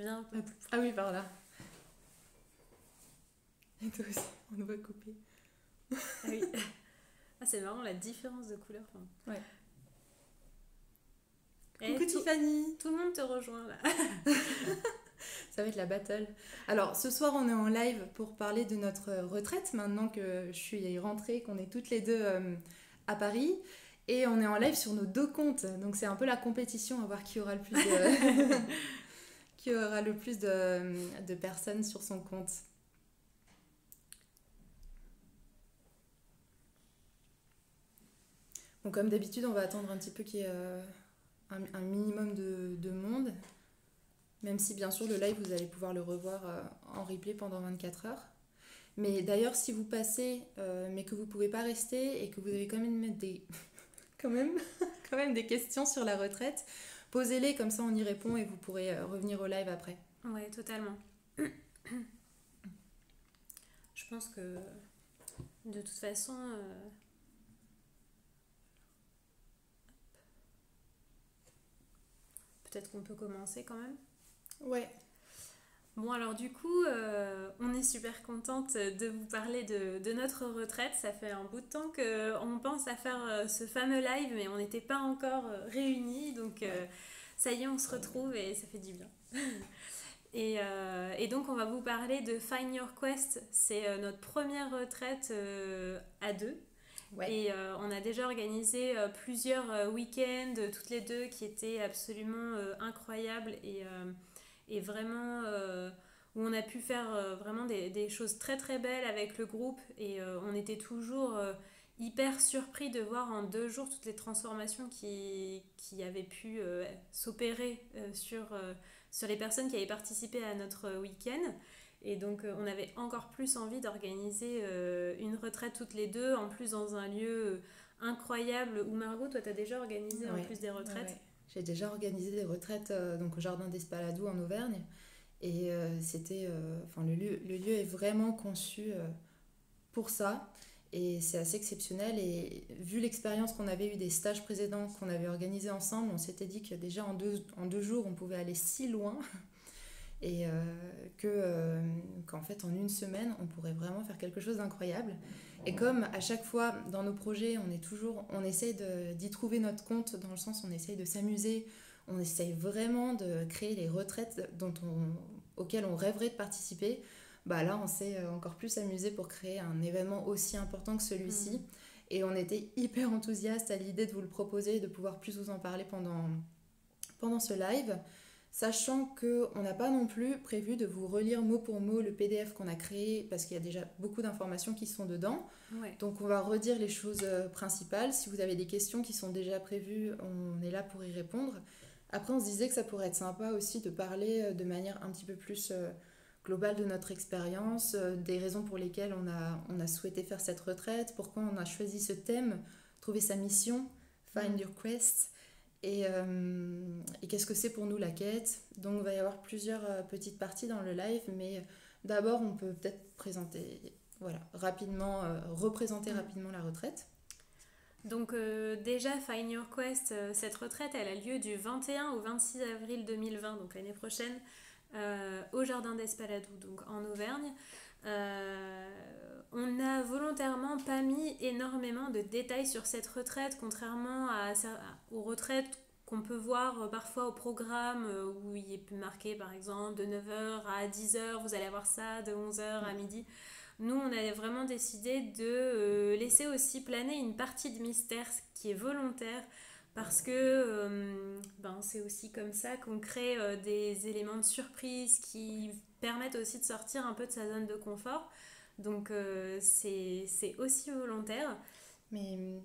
Viens un peu. Ah oui, par là. Et toi aussi, on nous voit couper. Ah oui. Ah, c'est marrant la différence de couleur. Enfin. Ouais. Et Coucou Tiffany. tout le monde te rejoint là. Ça va être la battle. Alors, ce soir, on est en live pour parler de notre retraite, maintenant que je suis rentrée, qu'on est toutes les deux à Paris. Et on est en live sur nos deux comptes. Donc, c'est un peu la compétition à voir qui aura le plus de, qui aura le plus de personnes sur son compte. Bon, comme d'habitude, on va attendre un petit peu qu'il y ait un minimum de monde. Même si, bien sûr, le live, vous allez pouvoir le revoir en replay pendant 24 heures. Mais d'ailleurs, si vous passez, mais que vous ne pouvez pas rester et que vous avez quand même quand même des questions sur la retraite, posez-les, comme ça on y répond et vous pourrez revenir au live après. Ouais, totalement. Je pense que de toute façon, peut-être qu'on peut commencer quand même. Ouais. Bon, alors du coup, on est super contente de vous parler de notre retraite. Ça fait un bout de temps qu'on pense à faire ce fameux live, mais on n'était pas encore réunis. Donc ça y est, on se retrouve et ça fait du bien. Et donc on va vous parler de Find Your Quest. C'est notre première retraite à deux. Ouais. Et on a déjà organisé plusieurs week-ends toutes les deux qui étaient absolument incroyables et vraiment où on a pu faire vraiment des choses très très belles avec le groupe et on était toujours hyper surpris de voir en 2 jours toutes les transformations qui avaient pu s'opérer sur les personnes qui avaient participé à notre week-end. Et donc on avait encore plus envie d'organiser une retraite toutes les deux, en plus dans un lieu incroyable où Margot, toi tu as déjà organisé en plus des retraites. Ouais. J'ai déjà organisé des retraites donc au jardin d'Espaladou en Auvergne et c'était, le lieu est vraiment conçu pour ça et c'est assez exceptionnel et vu l'expérience qu'on avait eue des stages précédents qu'on avait organisés ensemble, on s'était dit que déjà en deux jours on pouvait aller si loin et qu'en fait en une semaine on pourrait vraiment faire quelque chose d'incroyable. Et comme à chaque fois dans nos projets on essaye d'y trouver notre compte, dans le sens où on essaye de s'amuser, on essaye vraiment de créer les retraites auxquelles on rêverait de participer, bah là on s'est encore plus amusé pour créer un événement aussi important que celui-ci. Et on était hyper enthousiastes à l'idée de vous le proposer, de pouvoir plus vous en parler pendant ce live. Sachant qu'on n'a pas non plus prévu de vous relire mot pour mot le PDF qu'on a créé parce qu'il y a déjà beaucoup d'informations qui sont dedans. Ouais. Donc on va redire les choses principales. Si vous avez des questions qui sont déjà prévues, on est là pour y répondre. Après on se disait que ça pourrait être sympa aussi de parler de manière un petit peu plus globale de notre expérience, des raisons pour lesquelles on a souhaité faire cette retraite, pourquoi on a choisi ce thème, trouver sa mission, Find Your Quest. Et qu'est-ce que c'est pour nous la quête. Donc il va y avoir plusieurs petites parties dans le live, mais d'abord on peut peut-être représenter rapidement la retraite. Donc déjà Find Your Quest, cette retraite elle a lieu du 21 au 26 avril 2020, donc l'année prochaine, au jardin d'Espaladou, donc en Auvergne. On n'a volontairement pas mis énormément de détails sur cette retraite, contrairement aux retraites qu'on peut voir parfois au programme où il est marqué par exemple de 9h à 10h, vous allez avoir ça, de 11h à midi. Nous, on a vraiment décidé de laisser aussi planer une partie de mystère qui est volontaire parce que c'est aussi comme ça qu'on crée des éléments de surprise qui permettent aussi de sortir un peu de sa zone de confort. Donc c'est aussi volontaire. Mais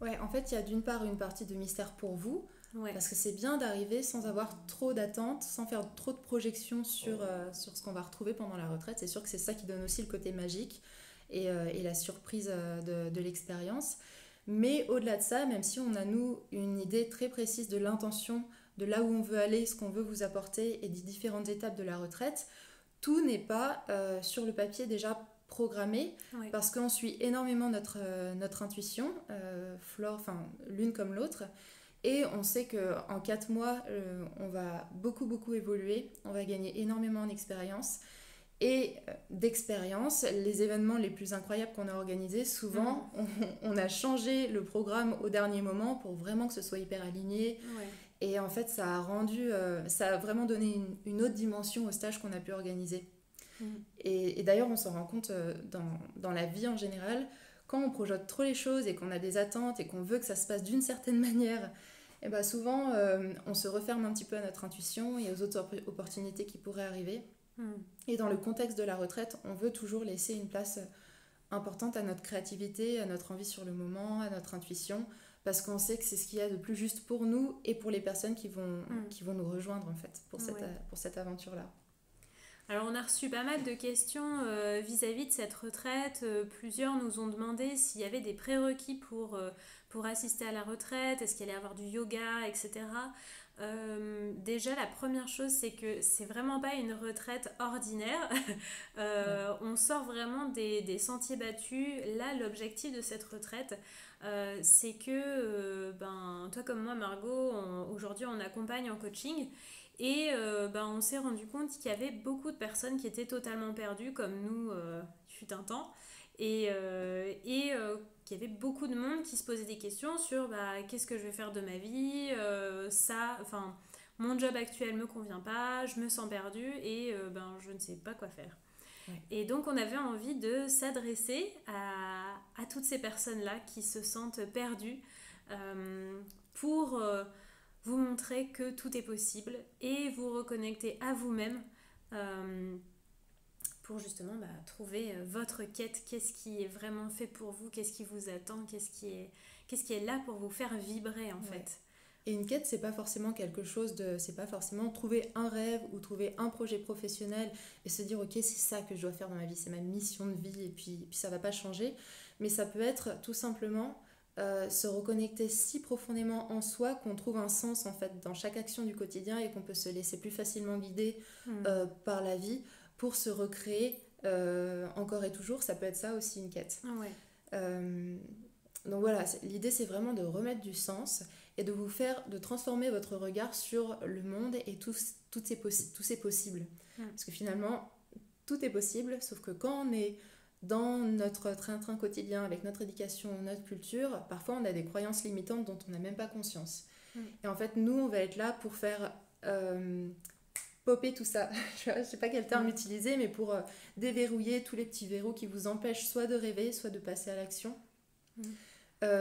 ouais, en fait, il y a d'une part une partie de mystère pour vous, Ouais. parce que c'est bien d'arriver sans avoir trop d'attentes, sans faire trop de projections sur ce qu'on va retrouver pendant la retraite. C'est sûr que c'est ça qui donne aussi le côté magique et la surprise de l'expérience. Mais au-delà de ça, même si on a, nous, une idée très précise de l'intention, de là où on veut aller, ce qu'on veut vous apporter et des différentes étapes de la retraite, tout n'est pas sur le papier déjà programmé, Ouais. parce qu'on suit énormément notre intuition, Flore, l'une comme l'autre. Et on sait qu'en 4 mois, on va beaucoup évoluer, on va gagner énormément en expérience. Et d'expérience, les événements les plus incroyables qu'on a organisés, souvent, on a changé le programme au dernier moment pour vraiment que ce soit hyper aligné. Ouais. Et en fait, ça a vraiment donné une autre dimension au stage qu'on a pu organiser. Et d'ailleurs, on s'en rend compte dans la vie en général, quand on projette trop les choses et qu'on a des attentes et qu'on veut que ça se passe d'une certaine manière, et ben souvent, on se referme un petit peu à notre intuition et aux autres opportunités qui pourraient arriver. Et dans le contexte de la retraite, on veut toujours laisser une place importante à notre créativité, à notre envie sur le moment, à notre intuition, parce qu'on sait que c'est ce qu'il y a de plus juste pour nous et pour les personnes qui vont nous rejoindre en fait pour cette aventure-là. Alors on a reçu pas mal de questions vis-à-vis de cette retraite. Plusieurs nous ont demandé s'il y avait des prérequis pour assister à la retraite, est-ce qu'il allait y avoir du yoga, etc. Déjà la première chose c'est que c'est vraiment pas une retraite ordinaire. On sort vraiment des sentiers battus. Là l'objectif de cette retraite c'est que toi comme moi Margot, aujourd'hui on accompagne en coaching. Et on s'est rendu compte qu'il y avait beaucoup de personnes qui étaient totalement perdues, comme nous, fut un temps. Qu'il y avait beaucoup de monde qui se posait des questions sur qu'est-ce que je vais faire de ma vie, mon job actuel me convient pas, je me sens perdue et je ne sais pas quoi faire. Ouais. Et donc on avait envie de s'adresser à toutes ces personnes-là qui se sentent perdues pour vous montrer que tout est possible et vous reconnecter à vous-même pour justement trouver votre quête, qu'est-ce qui est vraiment fait pour vous, qu'est-ce qui vous attend, qu'est-ce qui est là pour vous faire vibrer en fait. Et une quête, c'est pas forcément c'est pas forcément trouver un rêve ou trouver un projet professionnel et se dire ok c'est ça que je dois faire dans ma vie, c'est ma mission de vie et puis ça va pas changer. Mais ça peut être tout simplement se reconnecter si profondément en soi qu'on trouve un sens en fait dans chaque action du quotidien et qu'on peut se laisser plus facilement guider par la vie pour se recréer encore et toujours. Ça peut être ça aussi une quête. Donc voilà, l'idée c'est vraiment de remettre du sens et de transformer votre regard sur le monde et tous ces possibles. Parce que finalement tout est possible, sauf que quand on est dans notre train-train quotidien, avec notre éducation, notre culture, parfois on a des croyances limitantes dont on n'a même pas conscience. Et en fait, nous, on va être là pour faire popper tout ça. Je ne sais pas quel terme utiliser, mais pour déverrouiller tous les petits verrous qui vous empêchent soit de rêver, soit de passer à l'action,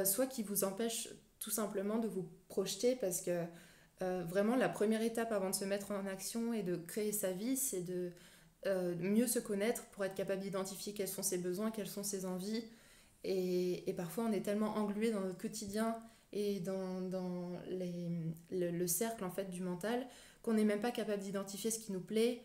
soit qui vous empêchent tout simplement de vous projeter, parce que vraiment, la première étape avant de se mettre en action et de créer sa vie, c'est de mieux se connaître pour être capable d'identifier quels sont ses besoins, quelles sont ses envies. Et parfois, on est tellement englué dans notre quotidien et dans le cercle en fait, du mental qu'on n'est même pas capable d'identifier ce qui nous plaît,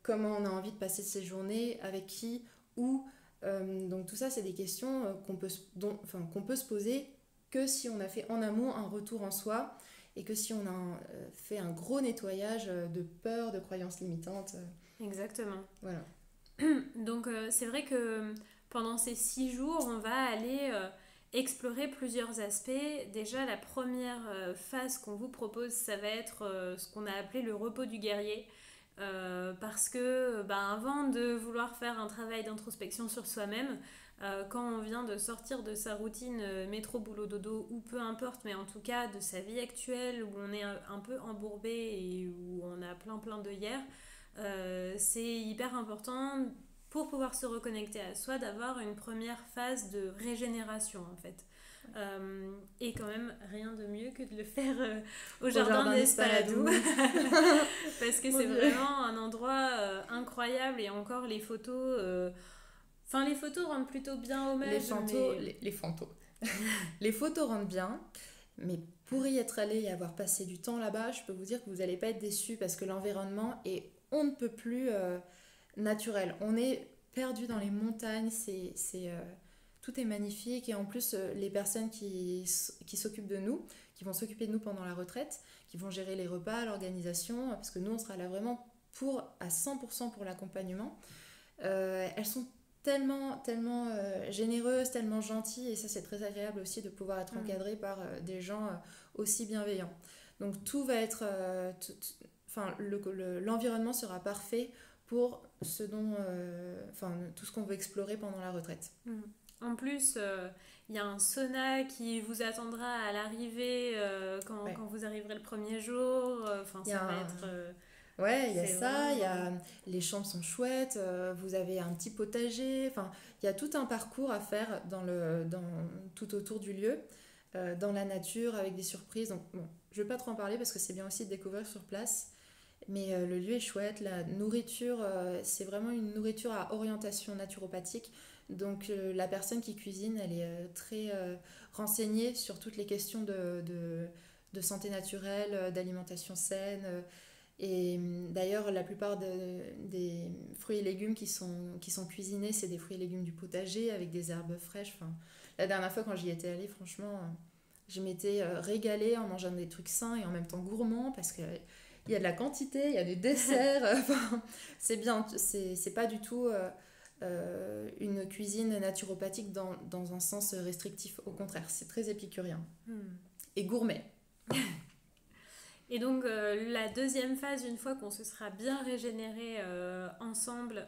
comment on a envie de passer ses journées, avec qui, où. Donc tout ça, c'est des questions qu'on peut se poser que si on a fait en amont un retour en soi et que si on a fait un gros nettoyage de peurs, de croyances limitantes. Exactement. Voilà. Donc c'est vrai que pendant ces 6 jours, on va aller explorer plusieurs aspects. Déjà, la première phase qu'on vous propose, ça va être ce qu'on a appelé le repos du guerrier. Parce que avant de vouloir faire un travail d'introspection sur soi-même, quand on vient de sortir de sa routine métro boulot dodo ou peu importe, mais en tout cas de sa vie actuelle où on est un peu embourbé et où on a plein d'œillères, c'est hyper important pour pouvoir se reconnecter à soi d'avoir une première phase de régénération en fait. Et quand même rien de mieux que de le faire au jardin d'Espaladou parce que c'est vraiment un endroit incroyable. Et encore les photos les photos rendent plutôt bien hommage. Les photos rendent bien, mais pour y être allé et avoir passé du temps là-bas, je peux vous dire que vous n'allez pas être déçus parce que l'environnement est on ne peut plus naturel. On est perdu dans les montagnes, tout est magnifique. Et en plus, les personnes qui s'occupent de nous, qui vont s'occuper de nous pendant la retraite, qui vont gérer les repas, l'organisation, parce que nous, on sera là vraiment à 100% pour l'accompagnement. Elles sont tellement généreuse, tellement gentille, et ça c'est très agréable aussi de pouvoir être encadré par des gens aussi bienveillants. Donc tout va être, enfin l'environnement sera parfait pour ce dont, enfin tout ce qu'on veut explorer pendant la retraite. En plus, il y a un sauna qui vous attendra à l'arrivée Ouais. quand vous arriverez le premier jour. Enfin, Il y ça a va un, être. Ouais, il y a C'est ça, il y vraiment. a, les chambres sont chouettes, vous avez un petit potager, enfin, il y a tout un parcours à faire tout autour du lieu, dans la nature, avec des surprises. Donc, bon, je ne vais pas trop en parler parce que c'est bien aussi de découvrir sur place, mais le lieu est chouette, la nourriture, c'est vraiment une nourriture à orientation naturopathique. Donc, la personne qui cuisine, elle est très renseignée sur toutes les questions de santé naturelle, d'alimentation saine. Et d'ailleurs, la plupart des fruits et légumes qui sont cuisinés, c'est des fruits et légumes du potager avec des herbes fraîches. Enfin, la dernière fois, quand j'y étais allée, franchement, je m'étais régalée en mangeant des trucs sains et en même temps gourmands parce qu'il y a de la quantité, il y a du dessert. Enfin, c'est bien, c'est pas du tout une cuisine naturopathique dans un sens restrictif. Au contraire, c'est très épicurien Hmm. et gourmet. Et donc, la deuxième phase, une fois qu'on se sera bien régénéré ensemble,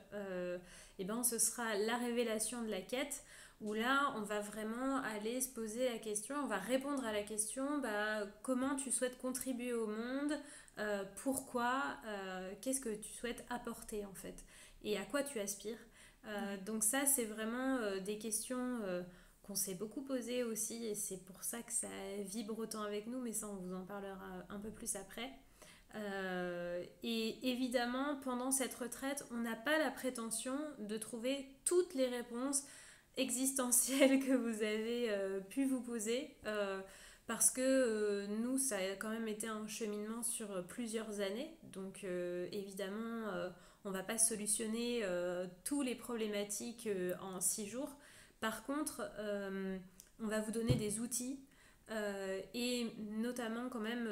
et ben, ce sera la révélation de la quête, où là, on va vraiment aller se poser la question, on va répondre à la question, bah, comment tu souhaites contribuer au monde, pourquoi, qu'est-ce que tu souhaites apporter en fait, et à quoi tu aspires. Donc ça, c'est vraiment des questions qu'on s'est beaucoup posé aussi et c'est pour ça que ça vibre autant avec nous, mais ça on vous en parlera un peu plus après. Et évidemment, pendant cette retraite, on n'a pas la prétention de trouver toutes les réponses existentielles que vous avez pu vous poser, parce que nous, ça a quand même été un cheminement sur plusieurs années, donc évidemment, on ne va pas solutionner tous les problématiques en 6 jours. Par contre, on va vous donner des outils et notamment quand même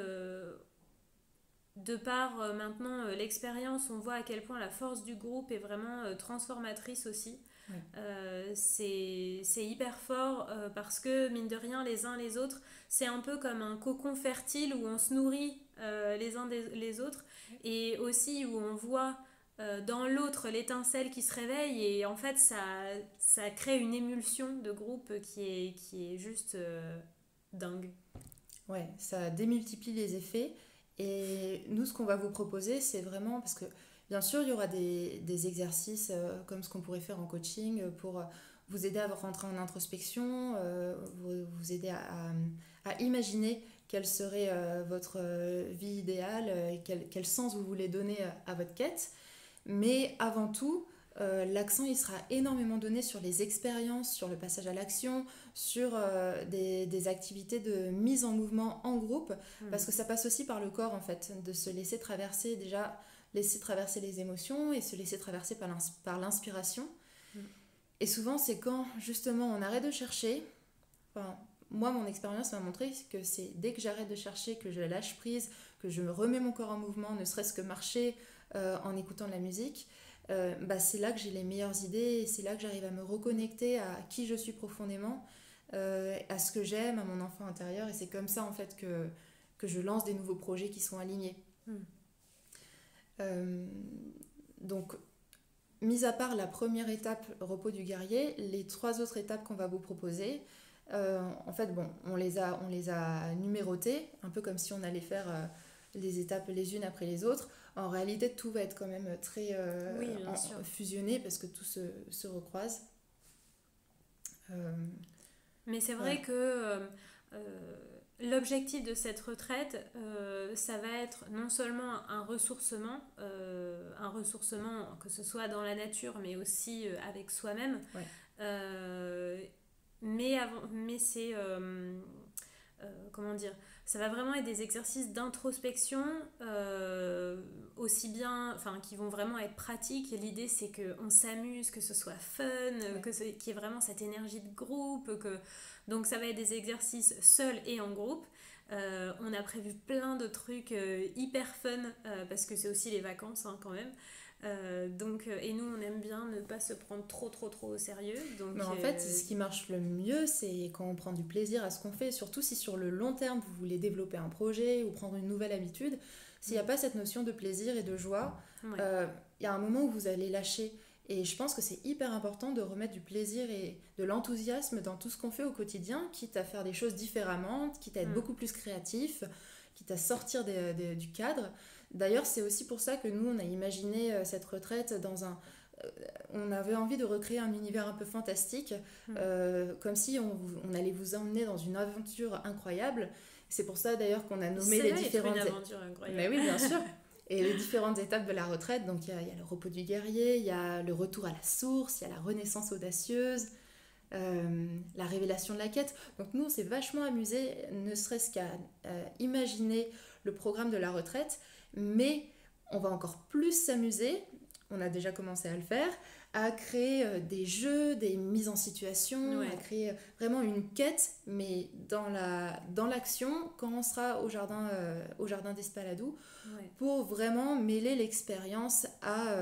de par maintenant l'expérience, on voit à quel point la force du groupe est vraiment transformatrice aussi. Ouais. C'est hyper fort parce que mine de rien, les uns les autres, c'est un peu comme un cocon fertile où on se nourrit les uns les autres et aussi où on voit dans l'autre l'étincelle qui se réveille et en fait ça crée une émulsion de groupe qui est juste dingue. Ouais, ça démultiplie les effets. Et nous, ce qu'on va vous proposer, c'est vraiment, parce que bien sûr, il y aura des exercices comme ce qu'on pourrait faire en coaching pour vous aider à rentrer en introspection, vous aider à imaginer quelle serait votre vie idéale, quel sens vous voulez donner à votre quête. Mais avant tout, l'accent il sera énormément donné sur les expériences, sur le passage à l'action, sur des activités de mise en mouvement en groupe, parce que ça passe aussi par le corps en fait, de se laisser traverser déjà, laisser traverser les émotions et se laisser traverser par l'inspiration. Mm. Et souvent c'est quand justement on arrête de chercher, enfin, moi mon expérience m'a montré que c'est dès que j'arrête de chercher, que je lâche prise, que je me remets mon corps en mouvement, ne serait-ce que marcher en écoutant de la musique, bah, c'est là que j'ai les meilleures idées et c'est là que j'arrive à me reconnecter à qui je suis profondément, à ce que j'aime, à mon enfant intérieur et c'est comme ça en fait que je lance des nouveaux projets qui sont alignés. Mm. Euh, donc, mis à part la première étape, repos du guerrier, les 3 autres étapes qu'on va vous proposer, en fait, bon, on les a numérotées, un peu comme si on allait faire les étapes les unes après les autres. En réalité, tout va être quand même très Oui, bien sûr. fusionné parce que tout se recroise. Euh, Mais c'est voilà. vrai que l'objectif de cette retraite, ça va être non seulement un ressourcement que ce soit dans la nature, mais aussi avec soi-même. Ouais. Euh, mais c'est comment dire, ça va vraiment être des exercices d'introspection aussi bien, enfin qui vont vraiment être pratiques. Et l'idée c'est qu'on s'amuse, que ce soit fun, Ouais. qu'il y ait vraiment cette énergie de groupe. Donc ça va être des exercices seuls et en groupe. On a prévu plein de trucs hyper fun parce que c'est aussi les vacances hein, quand même. Et nous on aime bien ne pas se prendre trop au sérieux. Donc, Mais en fait, ce qui marche le mieux, c'est quand on prend du plaisir à ce qu'on fait, surtout si sur le long terme, vous voulez développer un projet ou prendre une nouvelle habitude. S'il n'y a pas cette notion de plaisir et de joie, il y a un moment où vous allez lâcher. Et je pense que c'est hyper important de remettre du plaisir et de l'enthousiasme dans tout ce qu'on fait au quotidien, quitte à faire des choses différemment, quitte à être beaucoup plus créatif, quitte à sortir du cadre. D'ailleurs, c'est aussi pour ça que nous, on a imaginé cette retraite dans un... on avait envie de recréer un univers un peu fantastique, comme si on allait vous emmener dans une aventure incroyable. C'est pour ça d'ailleurs qu'on a nommé les différentes... C'est une aventure incroyable. Mais oui, bien sûr. Et les différentes étapes de la retraite, donc il y a le repos du guerrier, il y a le retour à la source, il y a la renaissance audacieuse, la révélation de la quête. Donc nous, on s'est vachement amusé, ne serait-ce qu'à imaginer le programme de la retraite, mais on va encore plus s'amuser, on a déjà commencé à le faire, à créer des jeux, des mises en situation, à créer vraiment une quête, mais dans l'action, quand on sera au jardin d'Espaladou, pour vraiment mêler l'expérience à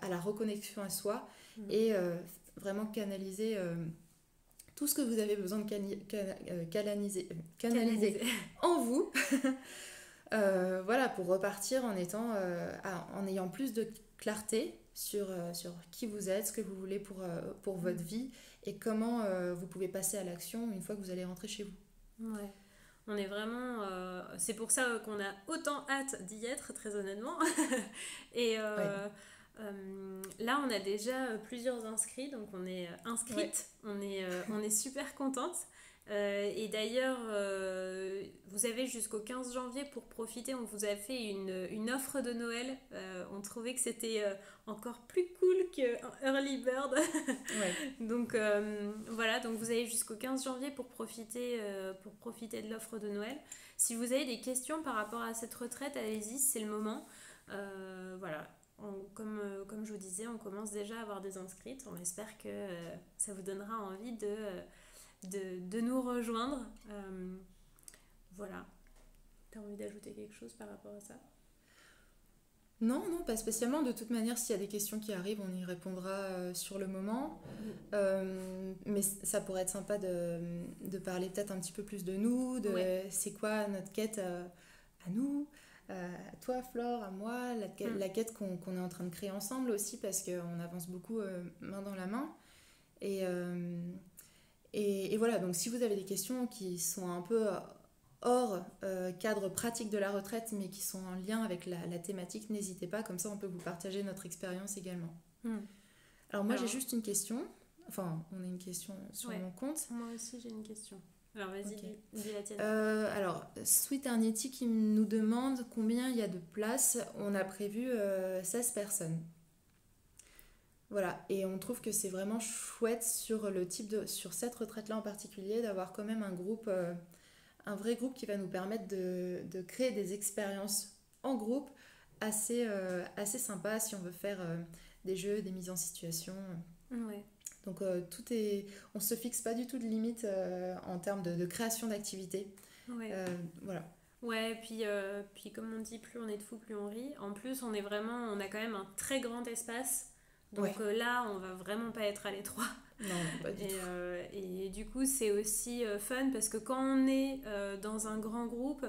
la reconnexion à soi et vraiment canaliser tout ce que vous avez besoin de canaliser en vous. Voilà, pour repartir en ayant plus de clarté sur qui vous êtes, ce que vous voulez pour votre vie et comment vous pouvez passer à l'action une fois que vous allez rentrer chez vous. Ouais. On est vraiment... c'est pour ça qu'on a autant hâte d'y être, très honnêtement. Et là, on a déjà plusieurs inscrits, donc on est inscrite. Ouais. On est super contente. Et d'ailleurs, vous avez jusqu'au 15 janvier pour profiter. On vous a fait une offre de Noël. On trouvait que c'était encore plus cool qu'un early bird. Donc voilà, donc vous avez jusqu'au 15 janvier pour profiter de l'offre de Noël. Si vous avez des questions par rapport à cette retraite, allez-y, c'est le moment. Voilà. Comme je vous disais, on commence déjà à avoir des inscrites. On espère que ça vous donnera envie de nous rejoindre. Voilà. T'as envie d'ajouter quelque chose par rapport à ça ? Non, pas spécialement. De toute manière, s'il y a des questions qui arrivent, on y répondra sur le moment. Mais ça pourrait être sympa de parler peut-être un petit peu plus de nous, c'est quoi notre quête à nous, à toi Flore, à moi, la quête qu'on est en train de créer ensemble aussi, parce qu'on avance beaucoup main dans la main. Et voilà, donc si vous avez des questions qui sont un peu hors cadre pratique de la retraite, mais qui sont en lien avec la thématique, n'hésitez pas, comme ça on peut vous partager notre expérience également. Alors moi j'ai juste une question, enfin on a une question sur mon compte. Moi aussi j'ai une question. Alors vas-y, dis la tienne. Alors Sweet Arnity qui nous demande combien il y a de places. On a prévu 16 personnes. Voilà, et on trouve que c'est vraiment chouette sur cette retraite-là en particulier, d'avoir quand même un groupe, un vrai groupe qui va nous permettre de créer des expériences en groupe assez sympas si on veut faire des jeux, des mises en situation. Donc on se fixe pas du tout de limite en termes de création d'activités. Voilà. Ouais, puis comme on dit, plus on est de fous, plus on rit. En plus, on a quand même un très grand espace. Donc là, on va vraiment pas être à l'étroit. Non, pas du tout. Et du coup, c'est aussi fun parce que quand on est dans un grand groupe,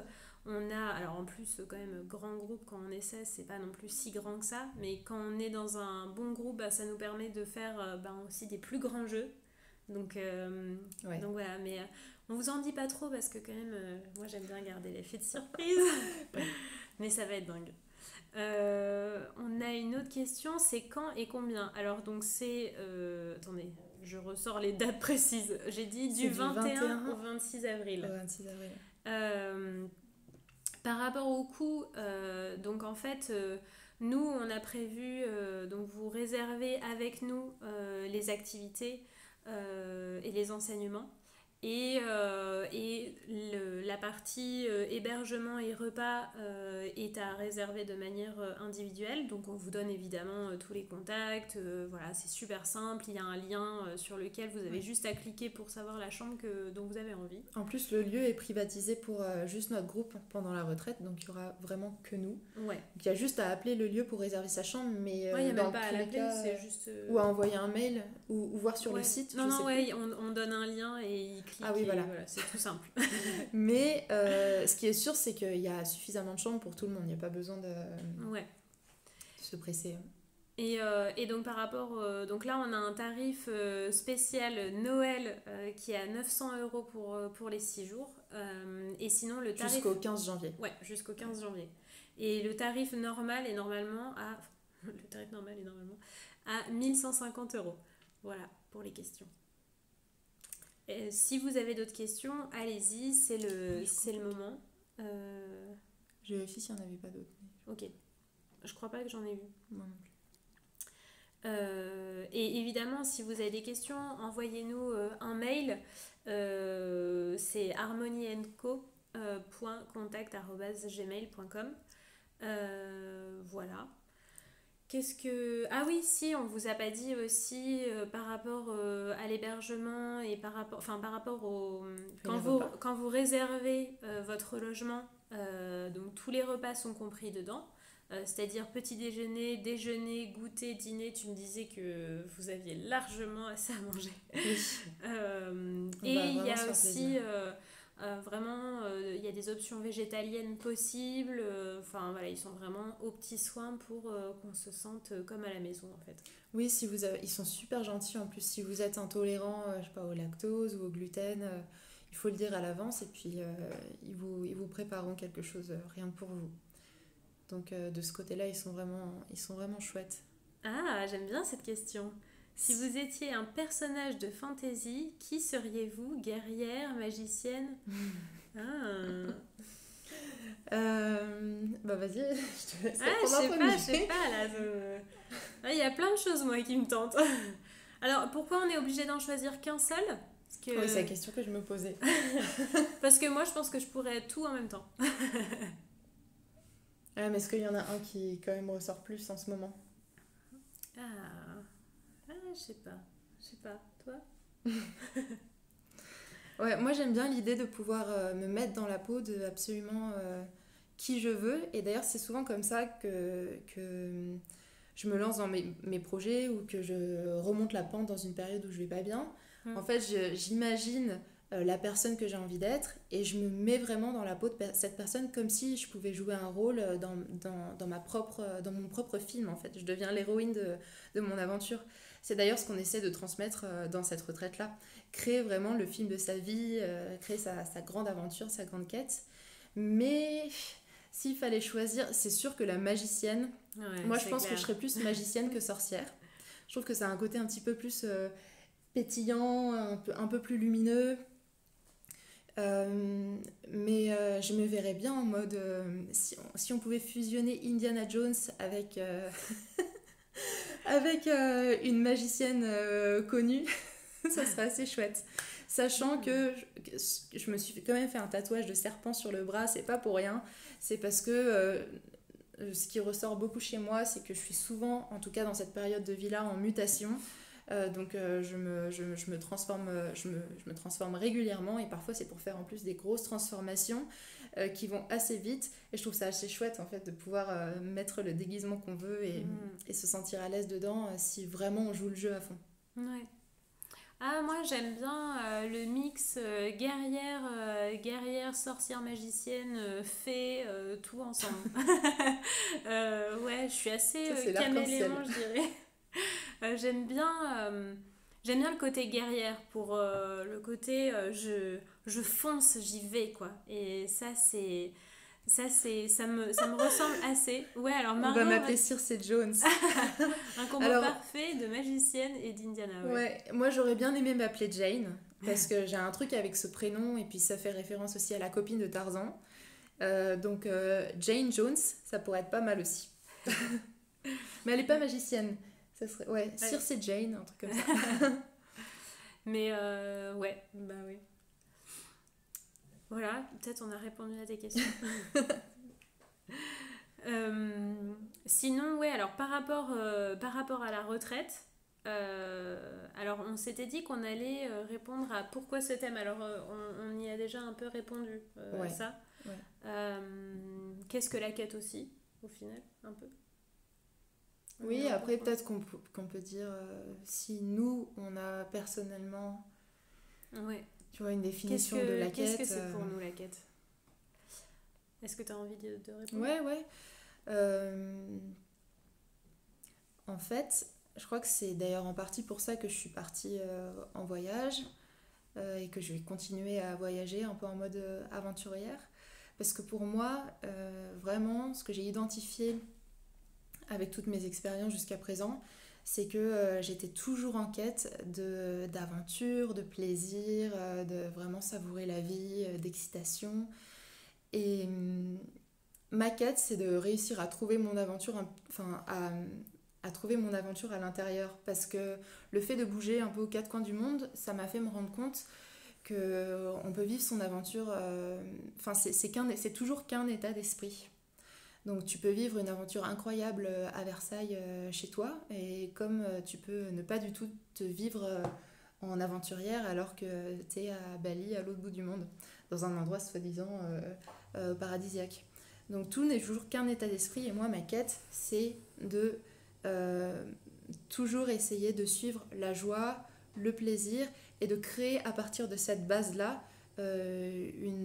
on a... Alors en plus, quand même, grand groupe, quand on est 16, c'est pas non plus si grand que ça. Mais quand on est dans un bon groupe, ça nous permet de faire aussi des plus grands jeux. Donc voilà, mais on vous en dit pas trop parce que quand même, moi j'aime bien garder l'effet de surprise. Mais ça va être dingue. On a une autre question, c'est quand et combien. Alors donc c'est attendez, je ressors les dates précises. J'ai dit du 21 au 26 avril. Au 26 avril. Par rapport au coût, donc en fait nous on a prévu donc vous réservez avec nous les activités et les enseignements. La partie hébergement et repas est à réserver de manière individuelle. Donc on vous donne évidemment tous les contacts. Voilà, c'est super simple. Il y a un lien sur lequel vous avez juste à cliquer pour savoir la chambre dont vous avez envie. En plus, le lieu est privatisé pour juste notre groupe pendant la retraite, donc il n'y aura vraiment que nous. Ouais. Donc, il y a juste à appeler le lieu pour réserver sa chambre, mais il n'y a dans même pas à tous les l'appeler, cas, c'est juste... ou à envoyer un mail, ou voir sur le site. Non, on donne un lien et il clique. Ah oui, voilà. C'est tout simple. Mais ce qui est sûr, c'est qu'il y a suffisamment de chambres pour tout le monde. Il n'y a pas besoin de se presser. Et donc par rapport... donc là, on a un tarif spécial Noël qui est à 900 € pour les 6 jours. Et sinon, le tarif... Jusqu'au 15 janvier. Ouais, jusqu'au 15 janvier. Et le tarif normal est normalement à... à 1150 €. Voilà, pour les questions. Et si vous avez d'autres questions, allez-y, c'est le moment. Je vérifie s'il n'y en avait pas d'autres. Ok. Je crois pas que j'en ai eu. Moi non plus. Et évidemment, si vous avez des questions, envoyez-nous un mail. C'est harmonyandco.contact@gmail.com. Voilà. Ah oui, si, on vous a pas dit aussi par rapport à l'hébergement et par rapport au... Quand vous réservez votre logement, donc tous les repas sont compris dedans. C'est-à-dire petit déjeuner, déjeuner, goûter, dîner. Tu me disais que vous aviez largement assez à manger. Oui. Et il y a aussi il y a des options végétaliennes possibles. Voilà, ils sont vraiment aux petits soins pour qu'on se sente comme à la maison en fait. Oui, ils sont super gentils en plus. Si vous êtes intolérant, je sais pas, au lactose ou au gluten, il faut le dire à l'avance et puis ils vous prépareront quelque chose rien que pour vous. Donc de ce côté-là, ils sont vraiment chouettes. Ah, j'aime bien cette question. Si vous étiez un personnage de fantasy, qui seriez-vous? Guerrière, magicienne? Bah vas-y, je te laisse. Je sais pas là. Il y a plein de choses moi qui me tentent. Alors pourquoi on est obligé d'en choisir qu'un seul? Oui, c'est la question que je me posais. Parce que moi je pense que je pourrais tout en même temps. Mais est-ce qu'il y en a un qui quand même ressort plus en ce moment? Je sais pas. Toi? Ouais, moi j'aime bien l'idée de pouvoir me mettre dans la peau de absolument qui je veux. Et d'ailleurs, c'est souvent comme ça que je me lance dans mes projets ou que je remonte la pente dans une période où je vais pas bien. En fait, j'imagine la personne que j'ai envie d'être et je me mets vraiment dans la peau de cette personne comme si je pouvais jouer un rôle dans mon propre film en fait. Je deviens l'héroïne de mon aventure. C'est d'ailleurs ce qu'on essaie de transmettre dans cette retraite-là. Créer vraiment le film de sa vie, créer sa grande aventure, sa grande quête. Mais s'il fallait choisir, c'est sûr que la magicienne, moi je pense que je serais plus magicienne que sorcière. Je trouve que ça a un côté un petit peu plus pétillant, un peu plus lumineux. Mais je me verrais bien en mode si on pouvait fusionner Indiana Jones avec une magicienne connue, ça serait assez chouette, sachant que je me suis quand même fait un tatouage de serpent sur le bras, c'est pas pour rien, c'est parce que ce qui ressort beaucoup chez moi, c'est que je suis souvent, en tout cas dans cette période de vie là, en mutation. Donc je me transforme régulièrement et parfois c'est pour faire en plus des grosses transformations qui vont assez vite et je trouve ça assez chouette en fait de pouvoir mettre le déguisement qu'on veut et se sentir à l'aise dedans si vraiment on joue le jeu à fond. Ouais. Ah, moi j'aime bien le mix guerrière, sorcière, magicienne, fée, tout ensemble. Ouais, je suis assez caméléon, je dirais. J'aime bien le côté guerrière pour le côté je fonce, j'y vais quoi. Et ça me ressemble assez. Ouais, alors on va m'appeler Circe Jones. Un combo parfait de magicienne et d'Indiana. Ouais, moi j'aurais bien aimé m'appeler Jane parce que j'ai un truc avec ce prénom et puis ça fait référence aussi à la copine de Tarzan. Donc Jane Jones, ça pourrait être pas mal aussi. Mais elle est pas magicienne. Ça serait Circe Jane, un truc comme ça. Mais ouais, bah oui. Voilà, peut-être on a répondu à tes questions. Sinon, ouais, alors par rapport à la retraite, alors on s'était dit qu'on allait répondre à pourquoi ce thème. Alors on y a déjà un peu répondu à Ouais, ça. ouais. Qu'est-ce que la quête aussi, au final, un peu on y Oui, a un peu après pensé. peut-être qu'on peut dire si nous, on a personnellement, Ouais. tu vois, une définition de la Qu'est-ce que quête. c'est pour nous la quête? Est-ce que tu as envie de répondre? Ouais, ouais. Euh, En fait, je crois que c'est d'ailleurs en partie pour ça que je suis partie en voyage et que je vais continuer à voyager un peu en mode aventurière. Parce que pour moi, vraiment, ce que j'ai identifié avec toutes mes expériences jusqu'à présent, c'est que j'étais toujours en quête d'aventure, de plaisir, de vraiment savourer la vie, d'excitation. Et ma quête, c'est de réussir à trouver mon aventure, enfin à trouver mon aventure à l'intérieur. Parce que le fait de bouger un peu aux quatre coins du monde, ça m'a fait me rendre compte que on peut vivre son aventure. Enfin, c'est toujours qu'un état d'esprit. Donc tu peux vivre une aventure incroyable à Versailles chez toi, et comme tu peux ne pas du tout te vivre en aventurière alors que tu es à Bali, à l'autre bout du monde, dans un endroit soi-disant paradisiaque. Donc tout n'est toujours qu'un état d'esprit, et moi ma quête c'est de euh, toujours essayer de suivre la joie, le plaisir, et de créer à partir de cette base-là une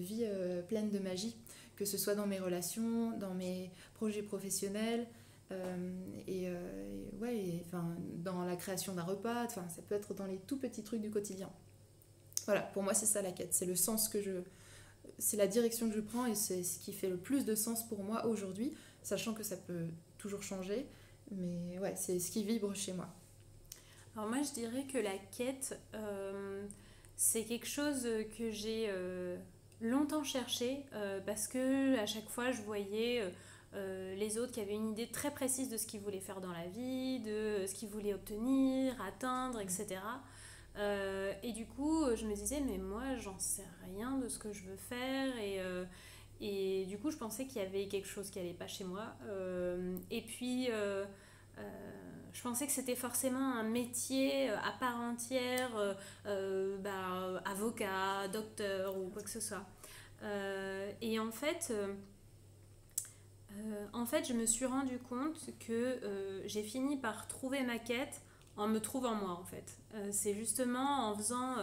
vie pleine de magie, que ce soit dans mes relations, dans mes projets professionnels, ouais, enfin, dans la création d'un repas, enfin, ça peut être dans les tout petits trucs du quotidien. Voilà, pour moi c'est ça la quête, c'est le sens que je, c'est la direction que je prends, et c'est ce qui fait le plus de sens pour moi aujourd'hui, sachant que ça peut toujours changer, mais ouais, c'est ce qui vibre chez moi. Alors moi, je dirais que la quête, c'est quelque chose que j'ai longtemps cherché parce que à chaque fois, je voyais les autres qui avaient une idée très précise de ce qu'ils voulaient faire dans la vie, de ce qu'ils voulaient obtenir, atteindre, etc. Et du coup, je me disais, mais moi, j'en sais rien de ce que je veux faire. Et du coup, je pensais qu'il y avait quelque chose qui allait pas chez moi. Et puis, je pensais que c'était forcément un métier à part entière, avocat, docteur ou quoi que ce soit. Et en fait, je me suis rendu compte que j'ai fini par trouver ma quête en me trouvant moi, en fait. C'est justement en faisant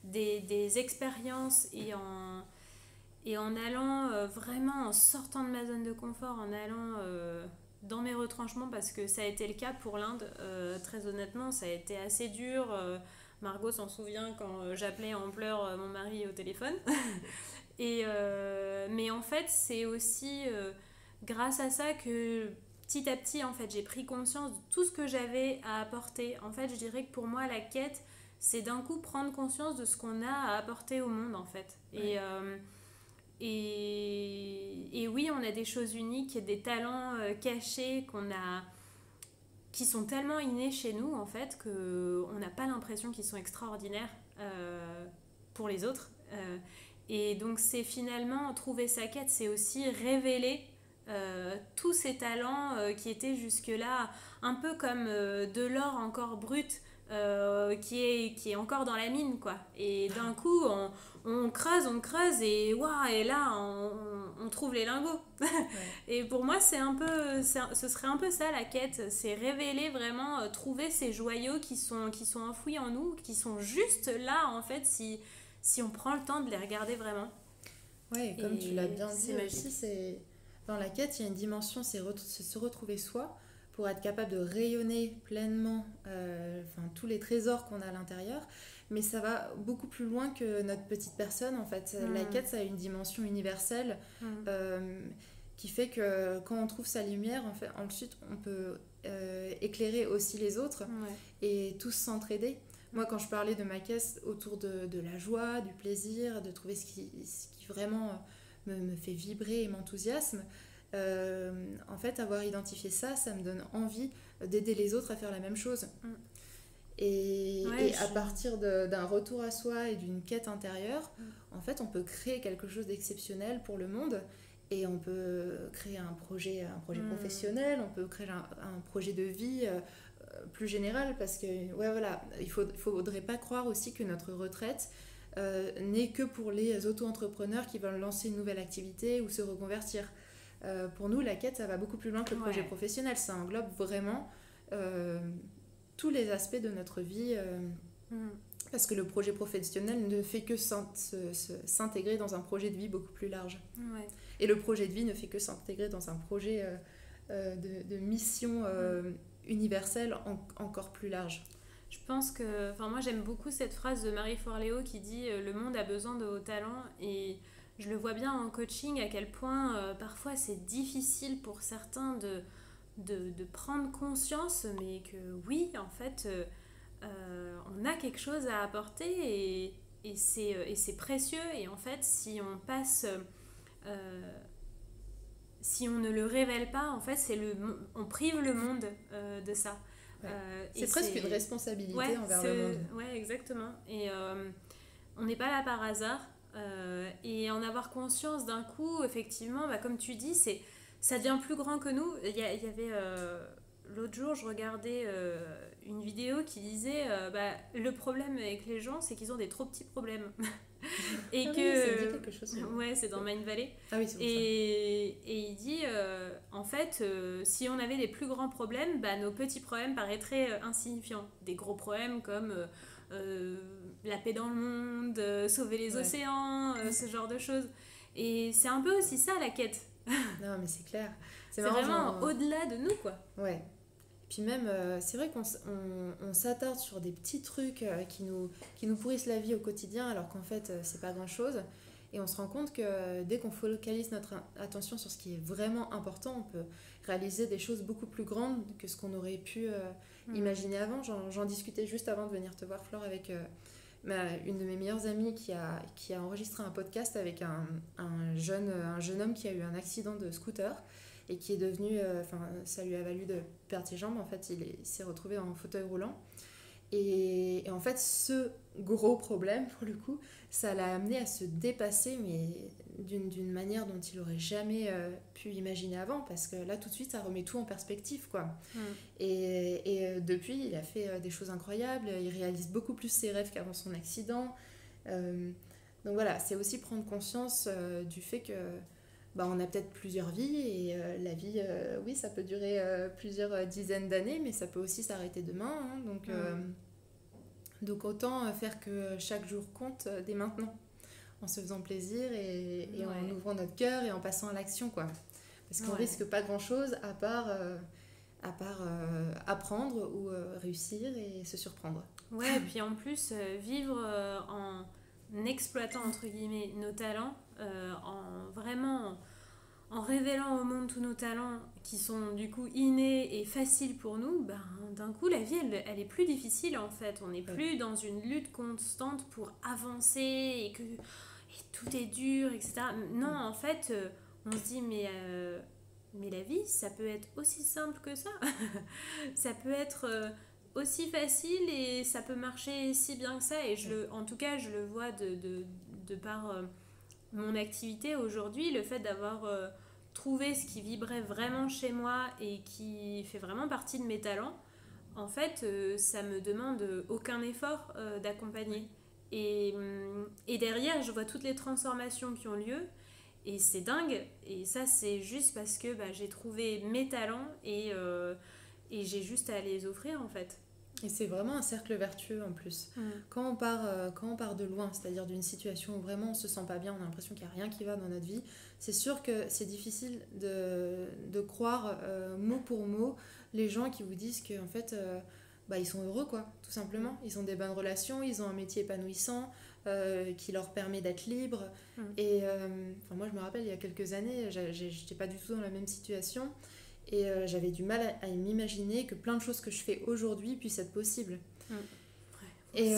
des expériences et en allant vraiment, en sortant de ma zone de confort, en allant dans mes retranchements, parce que ça a été le cas pour l'Inde, très honnêtement, ça a été assez dur. Margot s'en souvient quand j'appelais en pleurs mon mari au téléphone. Mais en fait, c'est aussi grâce à ça que petit à petit, en fait, j'ai pris conscience de tout ce que j'avais à apporter. En fait, je dirais que pour moi, la quête, c'est d'un coup prendre conscience de ce qu'on a à apporter au monde, en fait. Ouais. Et oui, on a des choses uniques, des talents cachés qui sont tellement innés chez nous, en fait, qu'on n'a pas l'impression qu'ils sont extraordinaires pour les autres. Et donc, c'est finalement trouver sa quête, c'est aussi révéler tous ces talents jusque-là un peu comme de l'or encore brut qui est encore dans la mine, quoi. Et d'un coup, on creuse et waouh, et là, on trouve les lingots. Ouais. Et pour moi, ce serait un peu ça la quête, c'est révéler vraiment, trouver ces joyaux qui sont enfouis en nous, qui sont juste là, en fait, si on prend le temps de les regarder vraiment. Ouais, et comme tu l'as Et bien c'est dit aussi, magique. c'est dans la quête, il y a une dimension, c'est se retrouver soi pour être capable de rayonner pleinement enfin, tous les trésors qu'on a à l'intérieur. Mais ça va beaucoup plus loin que notre petite personne, en fait. La Hmm. quête, ça a une dimension universelle Hmm. euh, qui fait que quand on trouve sa lumière, en fait, ensuite, on peut éclairer aussi les autres Ouais. et tous s'entraider. Moi, Hmm. quand je parlais de ma quête autour de la joie, du plaisir, de trouver ce qui vraiment me fait vibrer et m'enthousiasme, en fait, avoir identifié ça, ça me donne envie d'aider les autres à faire la même chose. Hmm. Et à partir d'un retour à soi et d'une quête intérieure, en fait, on peut créer quelque chose d'exceptionnel pour le monde. Et on peut créer un projet professionnel, on peut créer un projet de vie plus général. Parce que, ouais, voilà, il faudrait pas croire aussi que notre retraite n'est que pour les auto-entrepreneurs qui veulent lancer une nouvelle activité ou se reconvertir. Pour nous, la quête, ça va beaucoup plus loin que le projet professionnel. Ça englobe vraiment tous les aspects de notre vie. Parce que le projet professionnel ne fait que s'intégrer dans un projet de vie beaucoup plus large. Ouais. Et le projet de vie ne fait que s'intégrer dans un projet de mission universelle encore plus large. Je pense que... Enfin, moi, j'aime beaucoup cette phrase de Marie Forleo qui dit « Le monde a besoin de vos talents ». Et je le vois bien en coaching, à quel point parfois c'est difficile pour certains de prendre conscience, mais que oui, en fait... on a quelque chose à apporter et c'est précieux. Et en fait, si on ne le révèle pas, en fait, on prive le monde de ça. Ouais. C'est presque une responsabilité envers le monde. Ouais, exactement. Et on n'est pas là par hasard. Et en avoir conscience d'un coup, effectivement, comme tu dis, ça devient plus grand que nous. Il y avait... L'autre jour, je regardais une vidéo qui disait le problème avec les gens, c'est qu'ils ont des trop petits problèmes. Et ça me dit quelque chose. Ouais, c'est dans Mind Valley. Ah oui, c'est pour ça. Et il dit, en fait, si on avait des plus grands problèmes, nos petits problèmes paraîtraient insignifiants. Des gros problèmes comme la paix dans le monde, sauver les océans, ce genre de choses. Et c'est un peu aussi ça, la quête. Non, mais c'est clair. C'est vraiment au-delà de nous, quoi. Ouais. Puis même, c'est vrai qu'on s'attarde sur des petits trucs qui nous pourrissent la vie au quotidien, alors qu'en fait, c'est pas grand-chose. Et on se rend compte que dès qu'on focalise notre attention sur ce qui est vraiment important, on peut réaliser des choses beaucoup plus grandes que ce qu'on aurait pu imaginer avant. J'en discutais juste avant de venir te voir, Flore, avec une de mes meilleures amies qui a enregistré un podcast avec un jeune homme qui a eu un accident de scooter. Et qui est devenu, ça lui a valu de perdre ses jambes. En fait, il s'est retrouvé en fauteuil roulant. Et en fait, ce gros problème, pour le coup, ça l'a amené à se dépasser, mais d'une manière dont il n'aurait jamais pu imaginer avant. Parce que là, tout de suite, ça remet tout en perspective, quoi. Et depuis, il a fait des choses incroyables. Il réalise beaucoup plus ses rêves qu'avant son accident. Donc voilà, c'est aussi prendre conscience du fait que on a peut-être plusieurs vies et la vie, oui, ça peut durer plusieurs dizaines d'années, mais ça peut aussi s'arrêter demain. Hein, donc autant faire que chaque jour compte dès maintenant, en se faisant plaisir et en ouvrant notre cœur et en passant à l'action, quoi. Parce qu'on risque pas grand-chose à part apprendre ou réussir et se surprendre. Ouais, et puis en plus, vivre en exploitant, entre guillemets, nos talents, en révélant au monde tous nos talents qui sont du coup innés et faciles pour nous, d'un coup la vie elle est plus difficile en fait. On n'est plus dans une lutte constante pour avancer et tout est dur, etc. Non, en fait, on se dit mais la vie ça peut être aussi simple que ça. Ça peut être aussi facile et ça peut marcher si bien que ça. Et en tout cas je le vois de par mon activité aujourd'hui, le fait d'avoir trouvé ce qui vibrait vraiment chez moi et qui fait vraiment partie de mes talents, en fait, ça me demande aucun effort d'accompagner. Et derrière, je vois toutes les transformations qui ont lieu et c'est dingue. Et ça, c'est juste parce que j'ai trouvé mes talents et j'ai juste à les offrir, en fait. Et c'est vraiment un cercle vertueux en plus. Quand on part de loin, c'est-à-dire d'une situation où vraiment on se sent pas bien, on a l'impression qu'il n'y a rien qui va dans notre vie, c'est sûr que c'est difficile de croire mot pour mot les gens qui vous disent qu'en fait ils sont heureux, quoi, tout simplement. Ils ont des bonnes relations, ils ont un métier épanouissant qui leur permet d'être libres. Et moi je me rappelle, il y a quelques années, j'étais pas du tout dans la même situation. Et j'avais du mal à m'imaginer que plein de choses que je fais aujourd'hui puissent être possibles. Et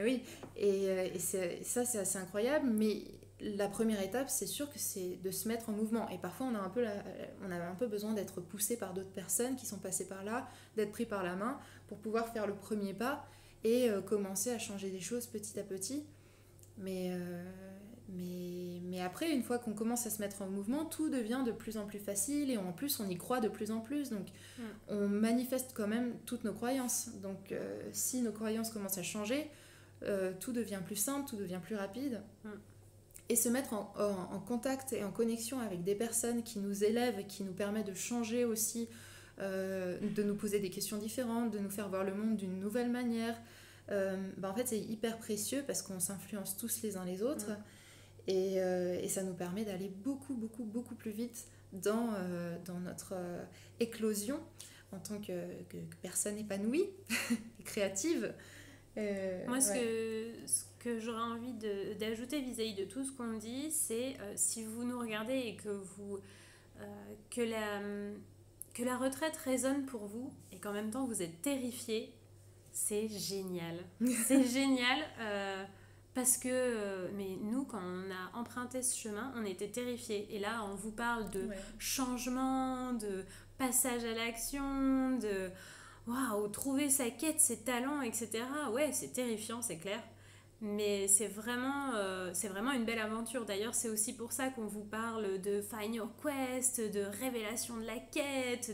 oui, et ça c'est assez incroyable, mais la première étape, c'est sûr que c'est de se mettre en mouvement. Et parfois, on a un peu besoin d'être poussé par d'autres personnes qui sont passées par là, d'être pris par la main pour pouvoir faire le premier pas et commencer à changer des choses petit à petit. Mais après, une fois qu'on commence à se mettre en mouvement, tout devient de plus en plus facile et en plus, on y croit de plus en plus. Donc, on manifeste quand même toutes nos croyances. Donc, si nos croyances commencent à changer, tout devient plus simple, tout devient plus rapide. Et se mettre en contact et en connexion avec des personnes qui nous élèvent, qui nous permettent de changer aussi, de nous poser des questions différentes, de nous faire voir le monde d'une nouvelle manière. En fait, c'est hyper précieux parce qu'on s'influence tous les uns les autres. Et ça nous permet d'aller beaucoup, beaucoup, beaucoup plus vite dans notre éclosion en tant que personne épanouie et créative. Moi, ce que j'aurais envie d'ajouter vis-à-vis de tout ce qu'on dit, c'est si vous nous regardez et que la retraite résonne pour vous et qu'en même temps vous êtes terrifié, c'est génial. C'est génial parce que mais nous, quand on a emprunté ce chemin, on était terrifiés. Et là, on vous parle de changement, de passage à l'action, de waouh, trouver sa quête, ses talents, etc. Ouais, c'est terrifiant, c'est clair. Mais c'est vraiment une belle aventure. D'ailleurs, c'est aussi pour ça qu'on vous parle de Find Your Quest, de révélation de la quête,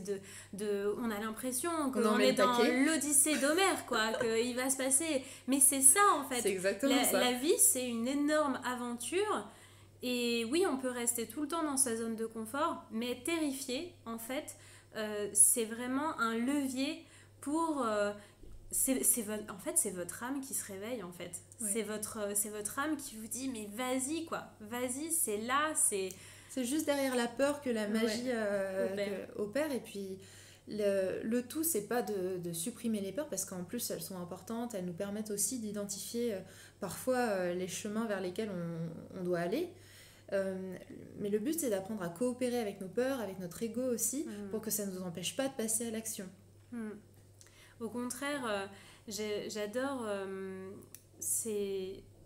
on a l'impression qu'on est dans l'Odyssée d'Homère, quoi, qu'il va se passer. Mais c'est ça, en fait. C'est exactement ça. La vie, c'est une énorme aventure. Et oui, on peut rester tout le temps dans sa zone de confort, mais être terrifié, en fait, c'est vraiment un levier pour... en fait, c'est votre âme qui se réveille, en fait. Ouais. C'est votre âme qui vous dit, mais vas-y, quoi. Vas-y, c'est là, c'est... C'est juste derrière la peur que la magie opère. Et puis, le tout, c'est pas de supprimer les peurs, parce qu'en plus, elles sont importantes. Elles nous permettent aussi d'identifier parfois les chemins vers lesquels on doit aller. Mais le but, c'est d'apprendre à coopérer avec nos peurs, avec notre ego aussi, pour que ça ne nous empêche pas de passer à l'action. Au contraire, j'adore...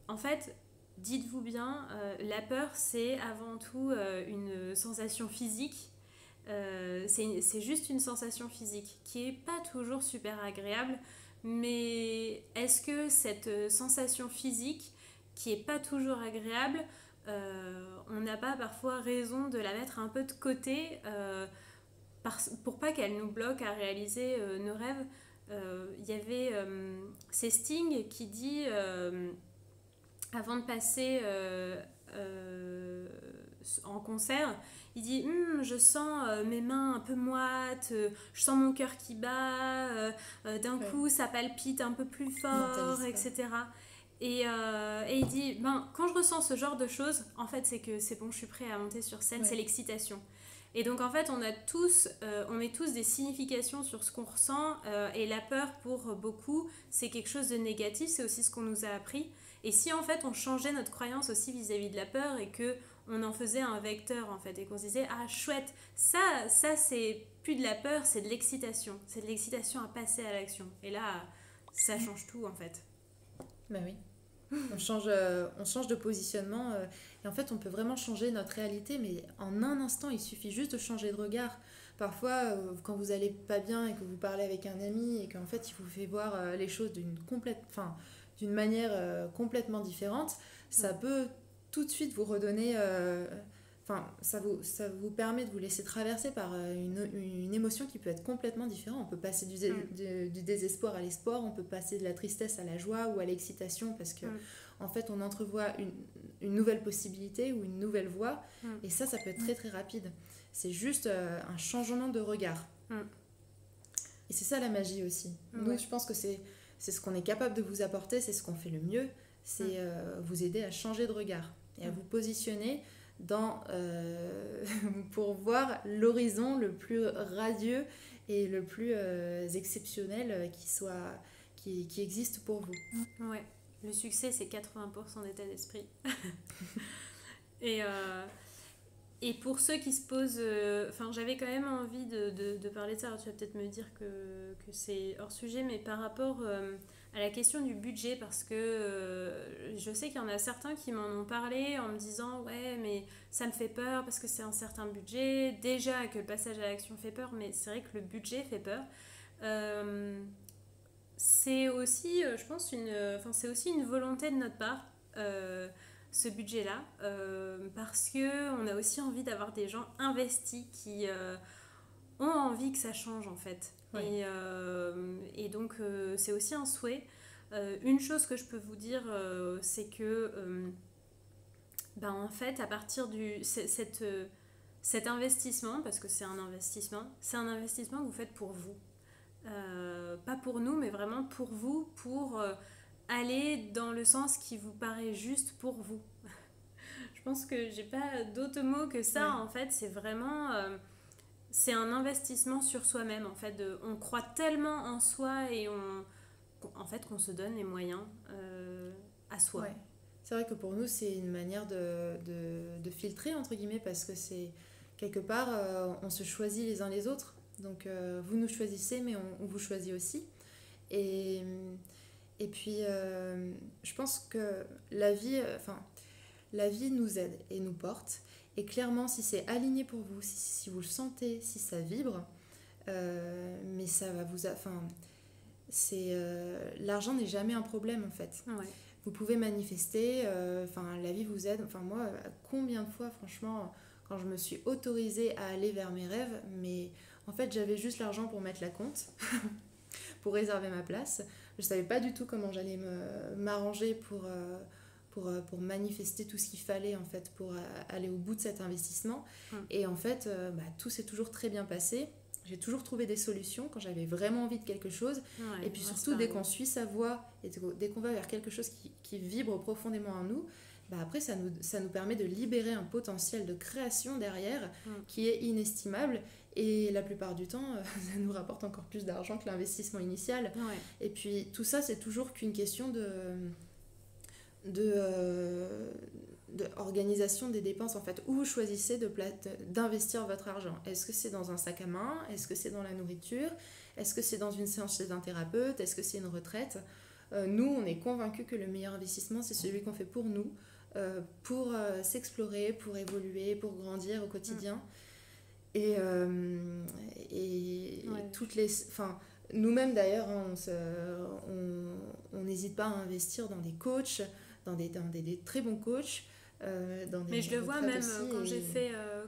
en fait, dites-vous bien, la peur, c'est avant tout une sensation physique. C'est juste une sensation physique qui n'est pas toujours super agréable. Mais est-ce que cette sensation physique, qui n'est pas toujours agréable, on n'a pas parfois raison de la mettre un peu de côté pour pas qu'elle nous bloque à réaliser nos rêves? Il y avait c'est Sting qui dit avant de passer en concert, il dit je sens mes mains un peu moites, je sens mon cœur qui bat, d'un coup ça palpite un peu plus fort, etc. Et il dit quand je ressens ce genre de choses, en fait c'est que c'est bon, je suis prêt à monter sur scène, c'est l'excitation. Et donc en fait on met tous des significations sur ce qu'on ressent, et la peur pour beaucoup c'est quelque chose de négatif, c'est aussi ce qu'on nous a appris. Et si en fait on changeait notre croyance aussi vis-à-vis de la peur et qu'on en faisait un vecteur en fait, et qu'on se disait ah chouette, ça c'est plus de la peur, c'est de l'excitation, à passer à l'action. Et là ça change tout en fait. Ben oui. On change de positionnement et en fait on peut vraiment changer notre réalité, mais en un instant il suffit juste de changer de regard. Parfois quand vous allez pas bien et que vous parlez avec un ami et qu'en fait il vous fait voir les choses d'une manière complètement différente, ça peut tout de suite vous redonner ça vous permet de vous laisser traverser par une émotion qui peut être complètement différente. On peut passer du désespoir à l'espoir, on peut passer de la tristesse à la joie ou à l'excitation, parce que en fait on entrevoit une nouvelle possibilité ou une nouvelle voie, et ça peut être très très rapide. C'est juste un changement de regard. Et c'est ça la magie aussi. Nous, je pense que c'est ce qu'on est capable de vous apporter, c'est ce qu'on fait le mieux, c'est vous aider à changer de regard et à vous positionner pour voir l'horizon le plus radieux et le plus exceptionnel qui existe pour vous. Ouais, le succès c'est 80% d'état d'esprit. Et Et pour ceux qui se posent... Enfin, j'avais quand même envie de parler de ça. Alors, tu vas peut-être me dire que c'est hors sujet, mais par rapport à la question du budget, parce que je sais qu'il y en a certains qui m'en ont parlé en me disant « Ouais, mais ça me fait peur parce que c'est un certain budget. » Déjà que le passage à l'action fait peur, mais c'est vrai que le budget fait peur. C'est aussi, je pense, c'est aussi une volonté de notre part, ce budget-là, parce qu'on a aussi envie d'avoir des gens investis qui ont envie que ça change, en fait. Ouais. Et donc, c'est aussi un souhait. Une chose que je peux vous dire, c'est que, en fait, à partir cet investissement, parce que c'est un investissement que vous faites pour vous. Pas pour nous, mais vraiment pour vous, pour aller dans le sens qui vous paraît juste pour vous. Je pense que j'ai pas d'autres mots que ça. Ouais. En fait, c'est vraiment c'est un investissement sur soi-même. En fait, on croit tellement en soi et en fait qu'on se donne les moyens à soi. Ouais. C'est vrai que pour nous, c'est une manière de filtrer, entre guillemets, parce que c'est quelque part, on se choisit les uns les autres. Donc, vous nous choisissez, mais on vous choisit aussi. Et, et puis, je pense que la vie nous aide et nous porte. Et clairement, si c'est aligné pour vous, si vous le sentez, si ça vibre, mais ça va vous... l'argent n'est jamais un problème, en fait. Ouais. Vous pouvez manifester, la vie vous aide. Enfin, moi, combien de fois, franchement, quand je me suis autorisée à aller vers mes rêves, mais en fait, j'avais juste l'argent pour mettre la compte, pour réserver ma place. Je savais pas du tout comment j'allais m'arranger pour manifester tout ce qu'il fallait, en fait, pour aller au bout de cet investissement. Et en fait, tout s'est toujours très bien passé. J'ai toujours trouvé des solutions quand j'avais vraiment envie de quelque chose. Ouais, et puis surtout, dès qu'on suit sa voie et dès qu'on va vers quelque chose qui vibre profondément en nous, après, ça nous permet de libérer un potentiel de création derrière qui est inestimable. Et la plupart du temps, ça nous rapporte encore plus d'argent que l'investissement initial. Ouais. Et puis tout ça, c'est toujours qu'une question de organisation des dépenses, en fait. Où vous choisissez d'investir votre argent. Est-ce que c'est dans un sac à main? Est-ce que c'est dans la nourriture? Est-ce que c'est dans une séance chez un thérapeute? Est-ce que c'est une retraite? Nous, on est convaincus que le meilleur investissement, c'est celui qu'on fait pour nous, pour s'explorer, pour évoluer, pour grandir au quotidien. Et Ouais. toutes les... nous-mêmes, d'ailleurs, on n'hésite pas à investir dans des coachs, dans des très bons coachs. Mais je le vois même aussi,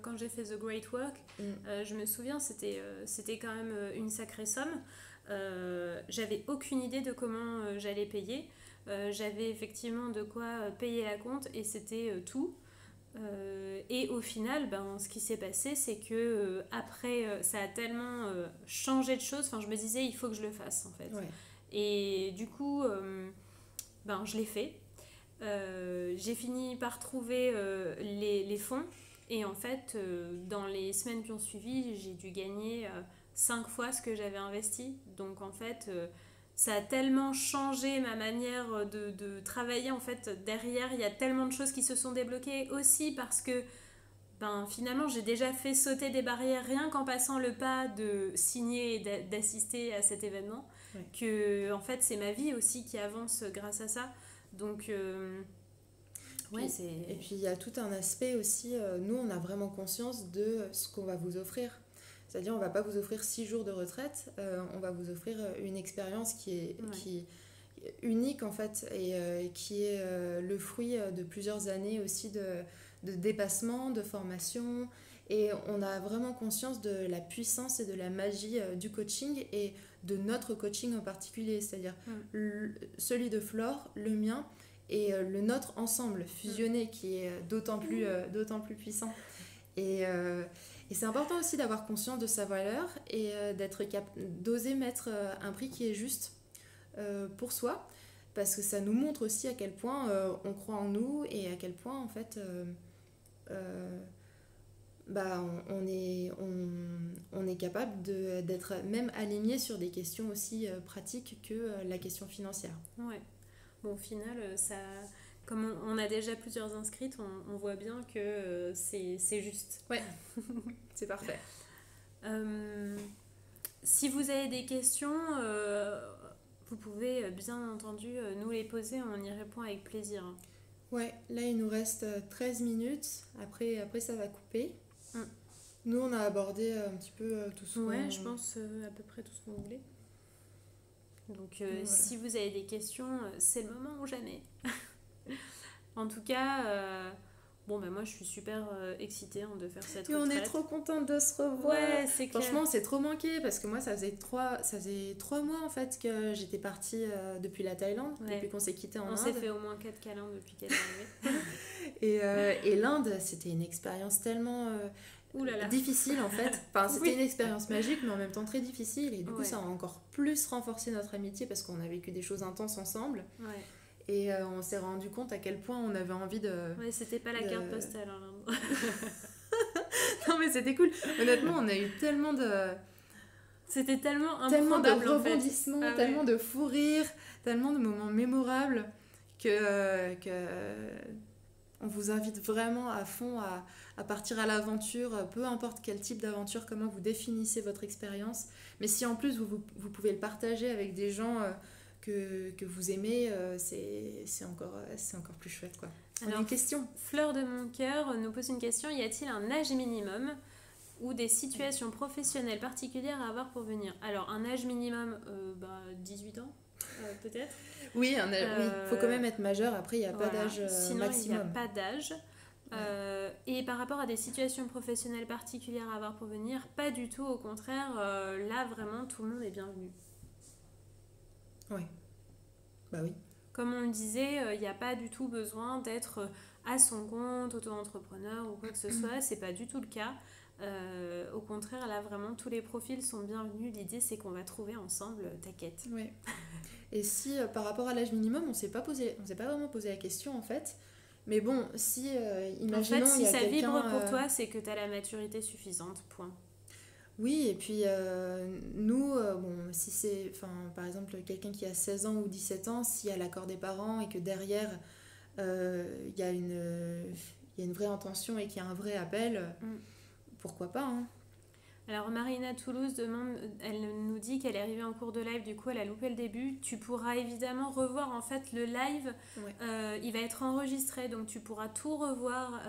quand j'ai fait The Great Work, je me souviens, c'était quand même une sacrée somme. J'avais aucune idée de comment j'allais payer. J'avais effectivement de quoi payer la compte et c'était tout. Et au final, ce qui s'est passé, c'est que après, ça a tellement changé de choses. Enfin, je me disais, il faut que je le fasse en fait. Ouais. Et du coup, je l'ai fait. J'ai fini par trouver les fonds et en fait dans les semaines qui ont suivi j'ai dû gagner 5 fois ce que j'avais investi, donc en fait ça a tellement changé ma manière de travailler. En fait derrière il y a tellement de choses qui se sont débloquées aussi parce que finalement j'ai déjà fait sauter des barrières rien qu'en passant le pas de signer et d'assister à cet événement. Ouais. Que en fait c'est ma vie aussi qui avance grâce à ça. Donc, et puis il y a tout un aspect aussi, nous on a vraiment conscience de ce qu'on va vous offrir. C'est-à-dire on ne va pas vous offrir 6 jours de retraite, on va vous offrir une expérience qui est unique en fait et qui est le fruit de plusieurs années aussi de dépassement, de formation. Et on a vraiment conscience de la puissance et de la magie du coaching et de notre coaching en particulier, c'est-à-dire celui de Flore, le mien et le nôtre ensemble, fusionné, qui est d'autant plus puissant. Et c'est important aussi d'avoir conscience de sa valeur et d'oser mettre un prix qui est juste pour soi, parce que ça nous montre aussi à quel point on croit en nous et à quel point en fait... on est capable d'être même aligné sur des questions aussi pratiques que la question financière. Ouais. Bon, au final, Comme on a déjà plusieurs inscrites, on voit bien que c'est juste. Ouais, c'est parfait. Si vous avez des questions, vous pouvez bien entendu nous les poser, on y répond avec plaisir. Ouais, là il nous reste 13 minutes, après ça va couper. Nous on a abordé un petit peu tout ce Ouais, je pense à peu près tout ce que vous voulez. Donc voilà. si vous avez des questions, c'est le moment ou jamais. En tout cas, bon ben moi je suis super excitée de faire cette retraite. Et on est trop contente de se revoir. Ouais, c'est clair. Franchement, c'est trop manqué parce que moi ça faisait 3 mois en fait que j'étais partie depuis la Thaïlande, depuis qu'on s'est quitté en Inde. On s'est fait au moins 4 câlins depuis qu'elle est arrivée. Et l'Inde, c'était une expérience tellement difficile en fait. Enfin, c'était une expérience magique mais en même temps très difficile et du coup ça a encore plus renforcé notre amitié parce qu'on a vécu des choses intenses ensemble. Ouais. Et on s'est rendu compte à quel point on avait envie de... Ouais, c'était pas la carte postale. Hein, non, mais c'était cool. Honnêtement, on a eu tellement de... C'était tellement improbable, de rebondissements, en fait. Tellement de fous rires, tellement de moments mémorables que on vous invite vraiment à fond à partir à l'aventure, peu importe quel type d'aventure, comment vous définissez votre expérience. Mais si en plus vous pouvez le partager avec des gens... Que vous aimez, c'est encore plus chouette, quoi. Alors, une question. Fleur de mon cœur nous pose une question. Y a-t-il un âge minimum ou des situations professionnelles particulières à avoir pour venir? Alors, un âge minimum, 18 ans, peut-être. Oui, il faut quand même être majeur. Après, il n'y a pas d'âge Sinon, maximum. Il n'y a pas d'âge. Et par rapport à des situations professionnelles particulières à avoir pour venir, pas du tout. Au contraire, là, vraiment, tout le monde est bienvenu. Oui. Bah oui. Comme on le disait, il n'y a pas du tout besoin d'être à son compte, auto-entrepreneur ou quoi que ce soit. C'est pas du tout le cas. Au contraire, là, vraiment, tous les profils sont bienvenus. L'idée, c'est qu'on va trouver ensemble ta quête. Oui. Et si, par rapport à l'âge minimum, on s'est pas vraiment posé la question, en fait. Mais bon, si, imaginons... En fait, si ça vibre pour toi, c'est que tu as la maturité suffisante, point. Oui, et puis nous, si c'est, par exemple, quelqu'un qui a 16 ans ou 17 ans, s'il y a l'accord des parents et que derrière, il y a une vraie intention et qu'il y a un vrai appel, pourquoi pas, hein. Alors Marina Toulouse elle nous dit qu'elle est arrivée en cours de live, du coup elle a loupé le début. Tu pourras évidemment revoir en fait le live, il va être enregistré, donc tu pourras tout revoir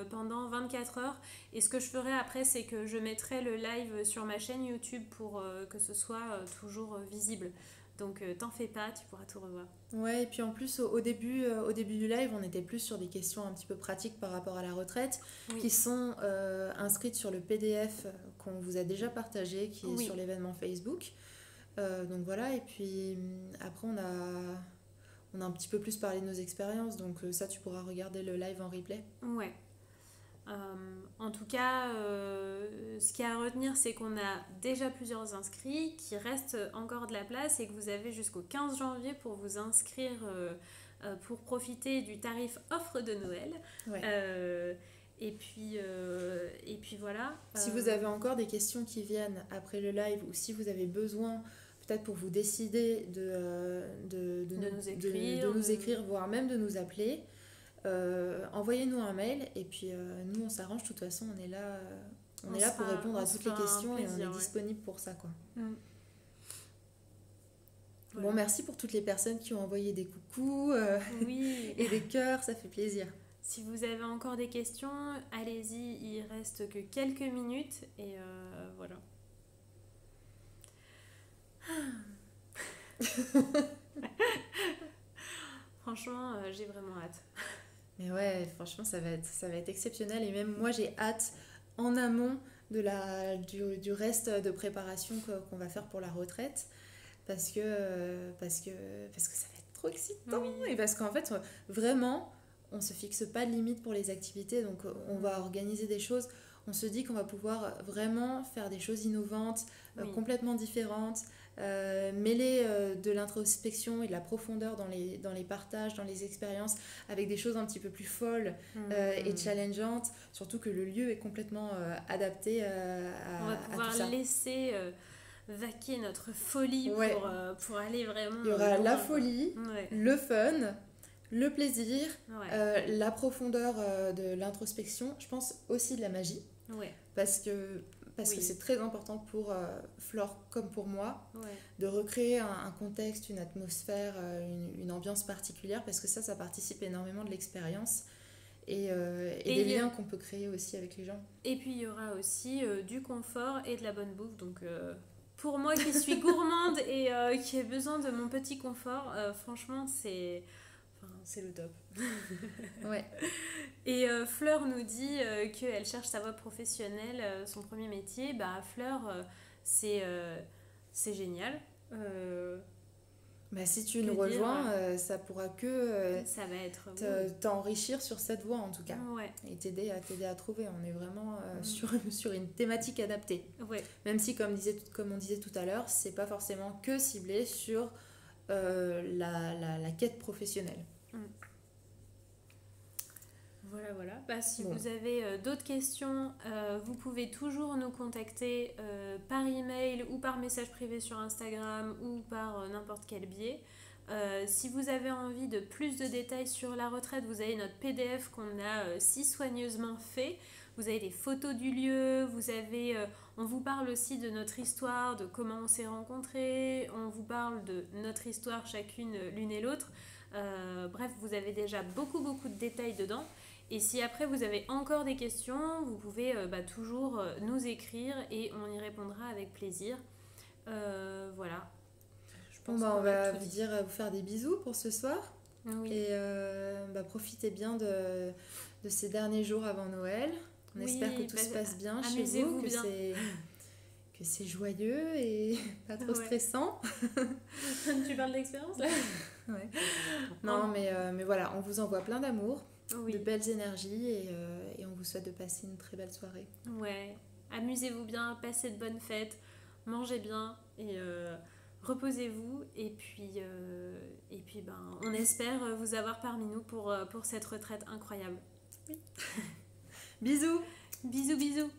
pendant 24 heures. Et ce que je ferai après, c'est que je mettrai le live sur ma chaîne YouTube pour que ce soit toujours visible. Donc t'en fais pas, tu pourras tout revoir. Ouais, et puis en plus au début du live, on était plus sur des questions un petit peu pratiques par rapport à la retraite, qui sont inscrites sur le PDF qu'on vous a déjà partagé, qui est sur l'événement Facebook. Donc voilà, et puis après on a un petit peu plus parlé de nos expériences, donc ça tu pourras regarder le live en replay. Ouais. En tout cas, ce qu'il y a à retenir, c'est qu'on a déjà plusieurs inscrits, qu'il reste encore de la place et que vous avez jusqu'au 15 janvier pour vous inscrire pour profiter du tarif offre de Noël. Ouais. Et puis voilà. Si vous avez encore des questions qui viennent après le live ou si vous avez besoin, peut-être pour vous décider de nous écrire, voire même de nous appeler, envoyez-nous un mail et puis nous on s'arrange. De toute façon on est là pour répondre à toutes les questions et on est disponible pour ça, quoi. Bon, merci pour toutes les personnes qui ont envoyé des coucous et des cœurs, ça fait plaisir. Si vous avez encore des questions, allez-y, il reste que quelques minutes et voilà. Franchement, j'ai vraiment hâte. Mais ouais, franchement, ça va être exceptionnel. Et même moi, j'ai hâte en amont du reste de préparation qu'on va faire pour la retraite. Parce que ça va être trop excitant. Et parce qu'en fait, vraiment, on ne se fixe pas de limite pour les activités. Donc, on va organiser des choses. On se dit qu'on va pouvoir vraiment faire des choses innovantes, complètement différentes. Mêler de l'introspection et de la profondeur dans les partages, dans les expériences, avec des choses un petit peu plus folles et challengeantes, surtout que le lieu est complètement adapté on va pouvoir laisser vaquer notre folie pour aller vraiment... Il y aura la folie, le fun, Le plaisir, Ouais. la profondeur de l'introspection, je pense aussi de la magie, Ouais. parce que Oui. c'est très important pour Flore comme pour moi, Ouais. de recréer un contexte, une atmosphère, une ambiance particulière, parce que ça participe énormément de l'expérience et des liens qu'on peut créer aussi avec les gens. Et puis il y aura aussi du confort et de la bonne bouffe. Donc pour moi qui suis gourmande et qui ai besoin de mon petit confort, franchement c'est le top. Ouais. Et Fleur nous dit qu'elle cherche sa voie professionnelle, son premier métier. Bah Fleur, c'est c'est génial. Euh, Bah, si tu que nous dire rejoins, ça pourra que Ça va être... t'enrichir sur cette voie en tout cas. Ouais. Et t'aider à trouver. On est vraiment Mm. sur une thématique adaptée. Ouais. Même si, comme on disait tout à l'heure, c'est pas forcément que ciblé sur la quête professionnelle. Mm. Voilà, voilà. Bah, si Bon. vous avez d'autres questions, vous pouvez toujours nous contacter par email ou par message privé sur Instagram ou par n'importe quel biais. Si vous avez envie de plus de détails sur la retraite, vous avez notre PDF qu'on a si soigneusement fait. Vous avez des photos du lieu, on vous parle aussi de notre histoire, de comment on s'est rencontrés, on vous parle de notre histoire chacune l'une et l'autre. Bref, vous avez déjà beaucoup beaucoup de détails dedans. Et si après vous avez encore des questions, vous pouvez toujours nous écrire et on y répondra avec plaisir. Voilà. Je Bon, pense bah, qu'on on va tout vous dit. vous faire des bisous pour ce soir. Oui. Et profitez bien de ces derniers jours avant Noël. On Oui, espère que tout se passe bien chez vous, amusez-vous bien. que c'est joyeux et pas trop Ouais. stressant. Tu parles d'expérience là? Ouais. Non, mais voilà, on vous envoie plein d'amour, Oui. de belles énergies et on vous souhaite de passer une très belle soirée. Ouais. Amusez-vous bien, passez de bonnes fêtes, mangez bien et reposez-vous. Et puis on espère vous avoir parmi nous pour cette retraite incroyable. Bisous! Bisous, bisous!